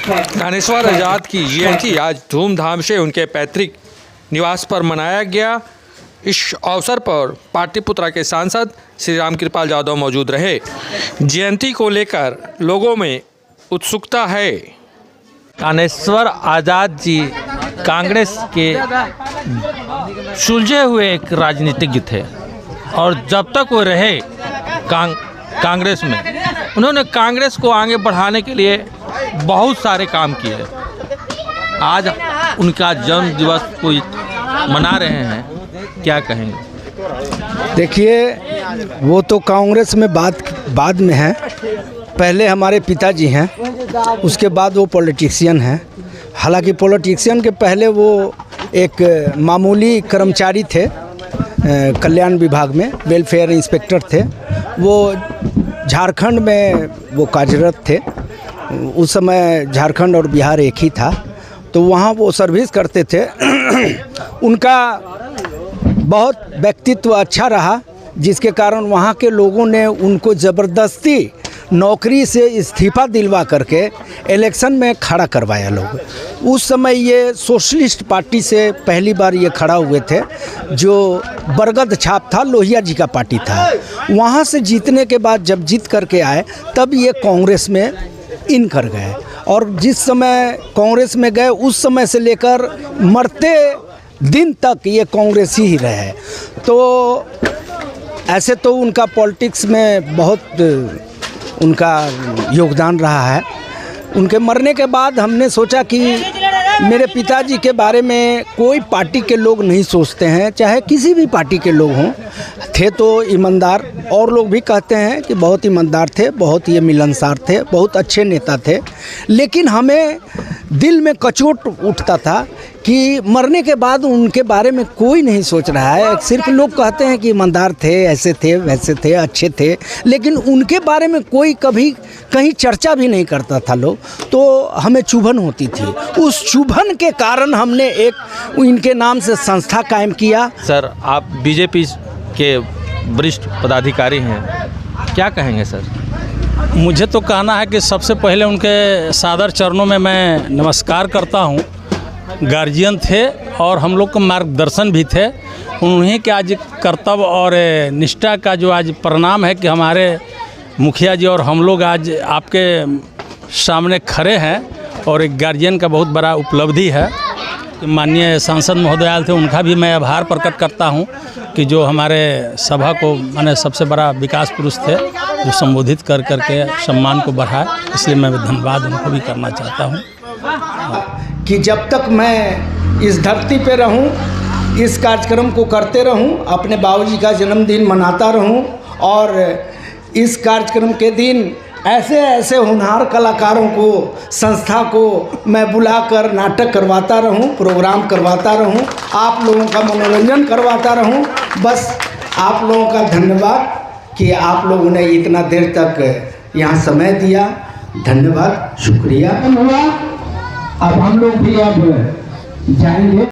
ज्ञानेश्वर आज़ाद की जयंती आज धूमधाम से उनके पैतृक निवास पर मनाया गया। इस अवसर पर पाटलिपुत्रा के सांसद श्री रामकृपाल यादव मौजूद रहे। जयंती को लेकर लोगों में उत्सुकता है। ज्ञानेश्वर आज़ाद जी कांग्रेस के सुलझे हुए एक राजनीतिज्ञ थे और जब तक वो रहे कांग्रेस में उन्होंने कांग्रेस को आगे बढ़ाने के लिए बहुत सारे काम किए। आज उनका जन्म दिवस को मना रहे हैं, क्या कहेंगे? देखिए, वो तो कांग्रेस में बाद में है। पहले हमारे पिताजी हैं, उसके बाद वो पॉलिटिशियन हैं। हालांकि पॉलिटिशियन के पहले वो एक मामूली कर्मचारी थे, कल्याण विभाग में वेलफेयर इंस्पेक्टर थे। वो झारखंड में वो कार्यरत थे। उस समय झारखंड और बिहार एक ही था, तो वहाँ वो सर्विस करते थे। उनका बहुत व्यक्तित्व अच्छा रहा, जिसके कारण वहाँ के लोगों ने उनको ज़बरदस्ती नौकरी से इस्तीफा दिलवा करके इलेक्शन में खड़ा करवाया लोग। उस समय ये सोशलिस्ट पार्टी से पहली बार ये खड़ा हुए थे, जो बरगद छाप था, लोहिया जी का पार्टी था। वहाँ से जीतने के बाद जब जीत करके आए तब ये कांग्रेस में इन कर गए और जिस समय कांग्रेस में गए उस समय से लेकर मरते दिन तक ये कांग्रेस ही रहे। तो ऐसे तो उनका पॉलिटिक्स में बहुत उनका योगदान रहा है। उनके मरने के बाद हमने सोचा कि मेरे पिताजी के बारे में कोई पार्टी के लोग नहीं सोचते हैं, चाहे किसी भी पार्टी के लोग हों। थे तो ईमानदार, और लोग भी कहते हैं कि बहुत ईमानदार थे, बहुत ये मिलनसार थे, बहुत अच्छे नेता थे। लेकिन हमें दिल में कचोट उठता था कि मरने के बाद उनके बारे में कोई नहीं सोच रहा है। सिर्फ लोग कहते हैं कि ईमानदार थे, ऐसे थे, वैसे थे, अच्छे थे, लेकिन उनके बारे में कोई कभी कहीं चर्चा भी नहीं करता था लोग। तो हमें चुभन होती थी। उस चुभन के कारण हमने एक इनके नाम से संस्था कायम किया। सर, आप बीजेपी के वरिष्ठ पदाधिकारी हैं, क्या कहेंगे सर? मुझे तो कहना है कि सबसे पहले उनके सादर चरणों में मैं नमस्कार करता हूं। गार्जियन थे और हम लोग को मार्गदर्शन भी थे। उन्हीं के आज कर्तव्य और निष्ठा का जो आज परिणाम है कि हमारे मुखिया जी और हम लोग आज आपके सामने खड़े हैं और एक गार्जियन का बहुत बड़ा उपलब्धि है। माननीय सांसद महोदय थे, उनका भी मैं आभार प्रकट करता हूं कि जो हमारे सभा को माने सबसे बड़ा विकास पुरुष थे, जो संबोधित कर करके सम्मान को बढ़ाए, इसलिए मैं धन्यवाद उनको भी करना चाहता हूं। कि जब तक मैं इस धरती पे रहूं, इस कार्यक्रम को करते रहूं, अपने बाबूजी का जन्मदिन मनाता रहूं और इस कार्यक्रम के दिन ऐसे ऐसे होनहार कलाकारों को, संस्था को मैं बुलाकर नाटक करवाता रहूं, प्रोग्राम करवाता रहूं, आप लोगों का मनोरंजन करवाता रहूं। बस आप लोगों का धन्यवाद कि आप लोगों ने इतना देर तक यहाँ समय दिया। धन्यवाद, शुक्रिया। अब हम लोग भी अब जाएंगे।